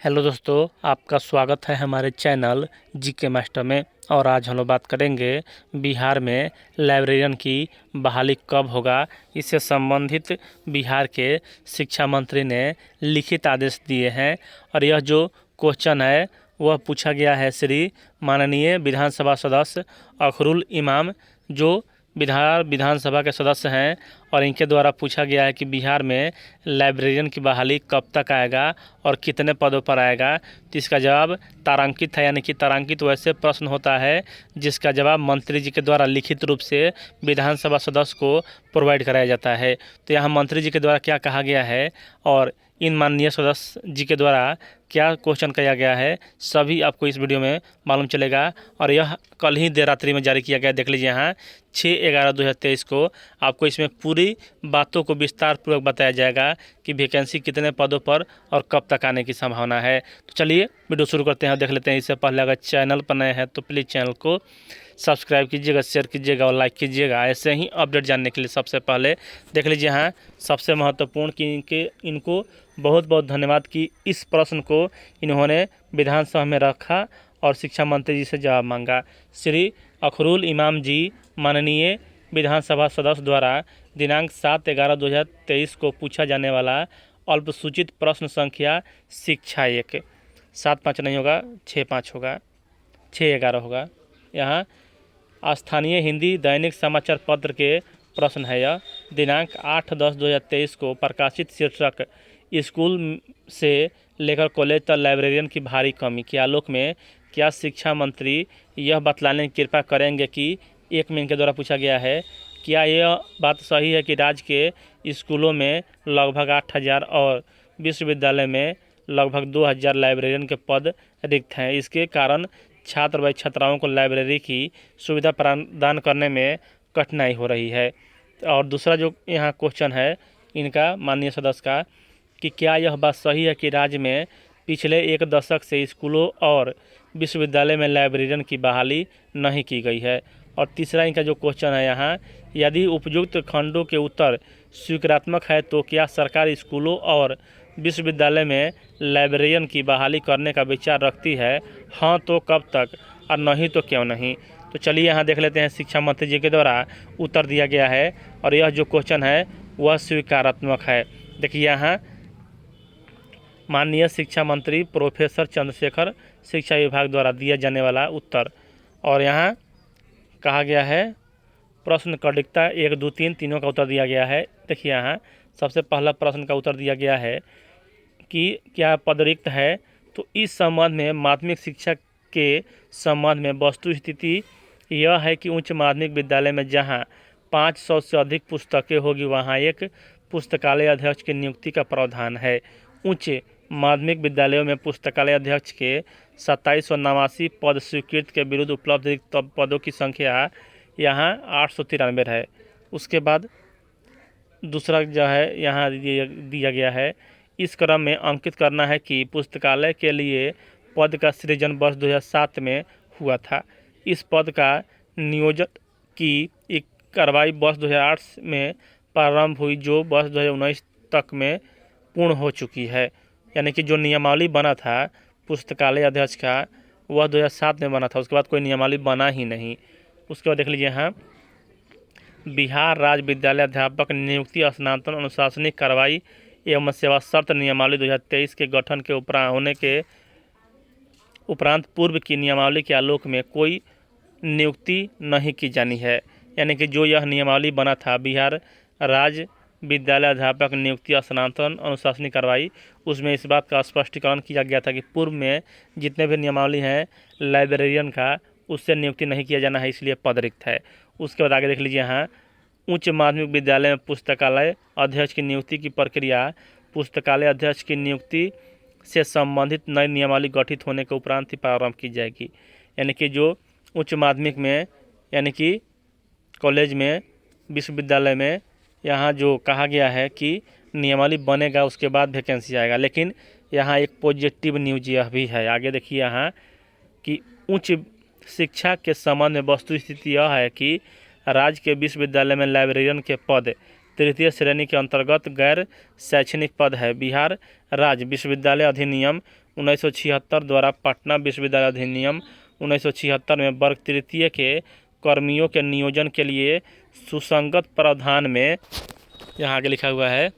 Hello दोस्तों, आपका स्वागत है हमारे चैनल जीके मास्टर में। और आज हम लोग बात करेंगे बिहार में लाइब्रेरियन की बहाली कब होगा। इससे संबंधित बिहार के शिक्षा मंत्री ने लिखित आदेश दिए हैं और यह जो क्वेश्चन है वह पूछा गया है श्री माननीय विधानसभा सदस्य अखरुल इमाम, जो बिहार विधानसभा के सदस्य हैं, और इनके द्वारा पूछा गया है कि बिहार में लाइब्रेरियन की बहाली कब तक आएगा और कितने पदों पर आएगा। तो इसका जवाब तारांकित है, यानी कि तारांकित वैसे प्रश्न होता है जिसका जवाब मंत्री जी के द्वारा लिखित रूप से विधानसभा सदस्य को प्रोवाइड कराया जाता है। तो यहाँ मंत्री जी के द्वारा क्या कहा गया है और इन माननीय सदस्य जी के द्वारा क्या क्वेश्चन किया गया है, सभी आपको इस वीडियो में मालूम चलेगा। और यह कल ही देर रात्रि में जारी किया गया। देख लीजिए यहाँ 6/11/2023 को आपको इसमें पूरी बातों को विस्तार पूर्वक बताया जाएगा कि वैकेंसी कितने पदों पर और कब तक आने की संभावना है। तो चलिए वीडियो शुरू करते हैं और देख लेते हैं। इससे पहले अगर चैनल पर नए हैं तो प्लीज़ चैनल को सब्सक्राइब कीजिएगा, शेयर कीजिएगा और लाइक कीजिएगा, ऐसे ही अपडेट जानने के लिए। सबसे पहले देख लीजिए यहाँ सबसे महत्वपूर्ण कि इनको बहुत बहुत धन्यवाद कि इस प्रश्न को इन्होंने विधानसभा में रखा और शिक्षा मंत्री जी से जवाब मांगा। श्री अखरुल इमाम जी माननीय विधानसभा सदस्य द्वारा दिनांक 7/11/2023 को पूछा जाने वाला अल्पसूचित प्रश्न संख्या शिक्षा 1, 7-5 नहीं होगा, 6-5 होगा, 6/11 होगा। यहाँ स्थानीय हिंदी दैनिक समाचार पत्र के प्रश्न है। यह दिनांक 8/10/2023 को प्रकाशित शीर्षक स्कूल से लेकर कॉलेज तक लाइब्रेरियन की भारी कमी के आलोक में क्या शिक्षा मंत्री यह बतलाने की कृपा करेंगे कि 1 में इनके द्वारा पूछा गया है, क्या यह बात सही है कि राज्य के स्कूलों में लगभग 8,000 और विश्वविद्यालय में लगभग 2,000 लाइब्रेरियन के पद रिक्त हैं। इसके कारण छात्र व छात्राओं को लाइब्रेरी की सुविधा प्रदान करने में कठिनाई हो रही है। और दूसरा जो यहाँ क्वेश्चन है इनका माननीय सदस्य का कि क्या यह बात सही है कि राज्य में पिछले 1 दशक से स्कूलों और विश्वविद्यालय में लाइब्रेरियन की बहाली नहीं की गई है। और तीसरा इनका जो क्वेश्चन है यहाँ, यदि उपयुक्त खंडों के उत्तर स्वीकारात्मक है तो क्या सरकार स्कूलों और विश्वविद्यालय में लाइब्रेरियन की बहाली करने का विचार रखती है, हाँ तो कब तक और नहीं तो क्यों नहीं। तो चलिए यहाँ देख लेते हैं शिक्षा मंत्री जी के द्वारा उत्तर दिया गया है और यह जो क्वेश्चन है वह स्वीकारात्मक है। देखिए यहाँ माननीय शिक्षा मंत्री प्रोफेसर चंद्रशेखर शिक्षा विभाग द्वारा दिया जाने वाला उत्तर। और यहाँ कहा गया है प्रश्न क्रमिकता 1, 2, 3 तीनों का उत्तर दिया गया है। देखिए यहाँ सबसे पहला प्रश्न का उत्तर दिया गया है कि क्या पद रिक्त है। तो इस संबंध में माध्यमिक शिक्षा के संबंध में वस्तु स्थिति यह है कि उच्च माध्यमिक विद्यालय में जहाँ 500 से अधिक पुस्तकें होगी वहाँ एक पुस्तकालय अध्यक्ष की नियुक्ति का प्रावधान है। उच्च माध्यमिक विद्यालयों में पुस्तकालय अध्यक्ष के 2789 पद स्वीकृत के विरुद्ध उपलब्ध रिक्त पदों की संख्या यहाँ 893 है। उसके बाद दूसरा जो है यहाँ दिया गया है, इस क्रम में अंकित करना है कि पुस्तकालय के लिए पद का सृजन वर्ष 2007 में हुआ था। इस पद का नियोजन की कार्रवाई वर्ष 2008 में प्रारंभ हुई, जो वर्ष 2019 तक में पूर्ण हो चुकी है। यानी कि जो नियमावली बना था पुस्तकालय अध्यक्ष का वह 2007 में बना था, उसके बाद कोई नियमावली बना ही नहीं। उसके बाद देख लीजिए यहाँ बिहार राज्य विद्यालय अध्यापक नियुक्ति स्नातन अनुशासनिक कार्रवाई एवं सेवा शर्त नियमावली 2023 के गठन के होने के उपरांत पूर्व की नियमावली के आलोक में कोई नियुक्ति नहीं की जानी है। यानी कि जो यह नियमावली बना था बिहार राज्य विद्यालय अध्यापक नियुक्ति स्नातन अनुशासनिक कार्रवाई, उसमें इस बात का स्पष्टीकरण किया गया था कि पूर्व में जितने भी नियमावली हैं लाइब्रेरियन का उससे नियुक्ति नहीं किया जाना है, इसलिए पद रिक्त है। उसके बाद आगे देख लीजिए यहाँ उच्च माध्यमिक विद्यालय में पुस्तकालय अध्यक्ष की नियुक्ति की प्रक्रिया पुस्तकालय अध्यक्ष की नियुक्ति से संबंधित नई नियमावली गठित होने के उपरांत ही प्रारंभ की जाएगी। यानी कि जो उच्च माध्यमिक में यानी कि कॉलेज में विश्वविद्यालय में यहाँ जो कहा गया है कि नियमावली बनेगा उसके बाद वैकेंसी आएगा। लेकिन यहाँ एक पॉजिटिव न्यूज यह भी है, आगे देखिए यहाँ कि उच्च शिक्षा के संबंध में वस्तु स्थिति यह है कि राज्य के विश्वविद्यालय में लाइब्रेरियन के पद तृतीय श्रेणी के अंतर्गत गैर शैक्षणिक पद है। बिहार राज्य विश्वविद्यालय अधिनियम 1976 द्वारा पटना विश्वविद्यालय अधिनियम 1976 में वर्ग तृतीय के कर्मियों के नियोजन के लिए सुसंगत प्रावधान में, यहाँ आगे लिखा हुआ है,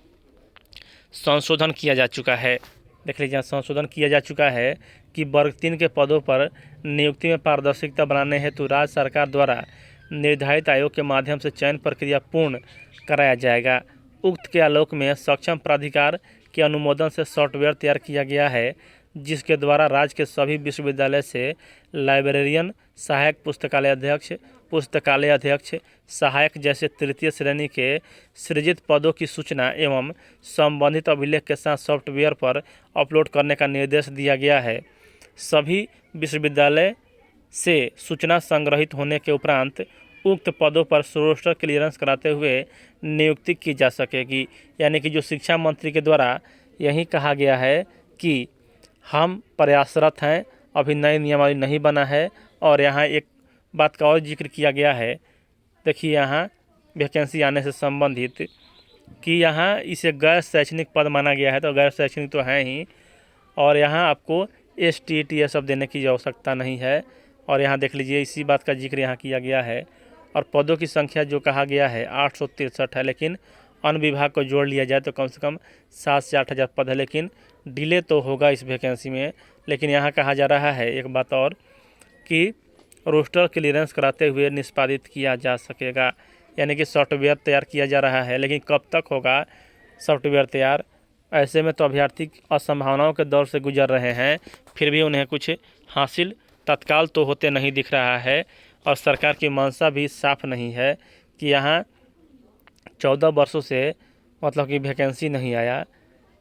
संशोधन किया जा चुका है। देख लीजिए, संशोधन किया जा चुका है कि वर्ग 3 के पदों पर नियुक्ति में पारदर्शिता बनाने हेतु राज्य सरकार द्वारा निर्धारित आयोग के माध्यम से चयन प्रक्रिया पूर्ण कराया जाएगा। उक्त के आलोक में सक्षम प्राधिकार के अनुमोदन से सॉफ्टवेयर तैयार किया गया है, जिसके द्वारा राज्य के सभी विश्वविद्यालय से लाइब्रेरियन, सहायक पुस्तकालय अध्यक्ष, सहायक जैसे तृतीय श्रेणी के सृजित पदों की सूचना एवं संबंधित अभिलेख के साथ सॉफ्टवेयर पर अपलोड करने का निर्देश दिया गया है। सभी विश्वविद्यालय से सूचना संग्रहित होने के उपरांत उक्त पदों पर रोस्टर क्लियरेंस कराते हुए नियुक्ति की जा सकेगी। यानी कि जो शिक्षा मंत्री के द्वारा यही कहा गया है कि हम प्रयासरत हैं, अभी नई नियमावली नहीं बना है। और यहाँ एक बात का और जिक्र किया गया है, देखिए यहाँ वैकेंसी आने से संबंधित कि यहाँ इसे गैर शैक्षणिक पद माना गया है, तो गैर शैक्षणिक तो है ही, और यहाँ आपको STET ये सब देने की आवश्यकता नहीं है। और यहाँ देख लीजिए, इसी बात का जिक्र यहाँ किया गया है। और पदों की संख्या जो कहा गया है 863 है, लेकिन अन्य विभाग को जोड़ लिया जाए तो कम से कम 7 से 8 हज़ार पद है। लेकिन डिले तो होगा इस वैकेंसी में। लेकिन यहाँ कहा जा रहा है एक बात और कि रोस्टर क्लियरेंस कराते हुए निष्पादित किया जा सकेगा। यानी कि सॉफ्टवेयर तैयार किया जा रहा है, लेकिन कब तक होगा सॉफ्टवेयर तैयार? ऐसे में तो अभ्यर्थी असंभावनाओं के दौर से गुजर रहे हैं, फिर भी उन्हें कुछ हासिल तत्काल तो होते नहीं दिख रहा है। और सरकार की मंशा भी साफ नहीं है कि यहाँ 14 वर्षों से मतलब कि वैकेंसी नहीं आया।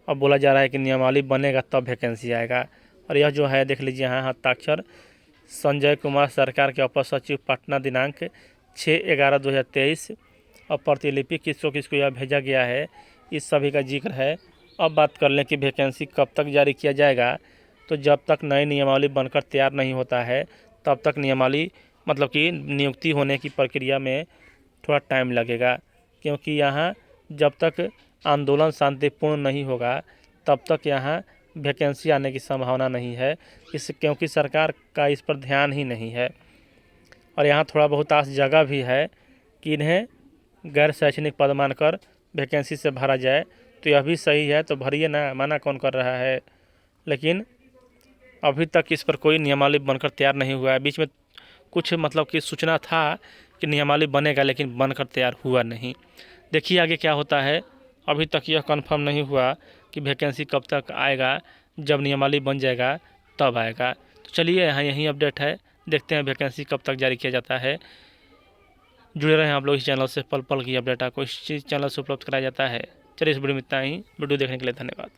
अब बोला जा रहा है कि नियमावली बनेगा तब वैकेंसी आएगा। और यह जो है देख लीजिए, यहाँ हस्ताक्षर संजय कुमार, सरकार के अपर सचिव, पटना, दिनांक 6/11/2023। और प्रतिलिपि किसको यह भेजा गया है, इस सभी का जिक्र है। अब बात कर लें कि वैकेंसी कब तक जारी किया जाएगा, तो जब तक नई नियमावली बनकर तैयार नहीं होता है तब तक नियमावली मतलब कि नियुक्ति होने की प्रक्रिया में थोड़ा टाइम लगेगा। क्योंकि यहाँ जब तक आंदोलन शांतिपूर्ण नहीं होगा तब तक यहाँ वैकेंसी आने की संभावना नहीं है, क्योंकि सरकार का इस पर ध्यान ही नहीं है। और यहाँ थोड़ा बहुत आस जगह भी है कि इन्हें गैर शैक्षणिक पद मानकर वैकेंसी से भरा जाए, तो यह भी सही है, तो भरिए ना, मना कौन कर रहा है। लेकिन अभी तक इस पर कोई नियमावली बनकर तैयार नहीं हुआ है। बीच में कुछ मतलब कि सूचना था कि नियमावली बनेगा, लेकिन बनकर तैयार हुआ नहीं। देखिए आगे क्या होता है। अभी तक यह कंफर्म नहीं हुआ कि वैकेंसी कब तक आएगा, जब नियमावली बन जाएगा तब आएगा। तो चलिए, यहाँ यही अपडेट है, देखते हैं वैकेंसी कब तक जारी किया जाता है। जुड़े रहें आप लोग इस चैनल से, पल पल की अपडेट आपको इस चैनल से उपलब्ध कराया जाता है। चलिए, इस वीडियो में इतना ही। वीडियो देखने के लिए धन्यवाद।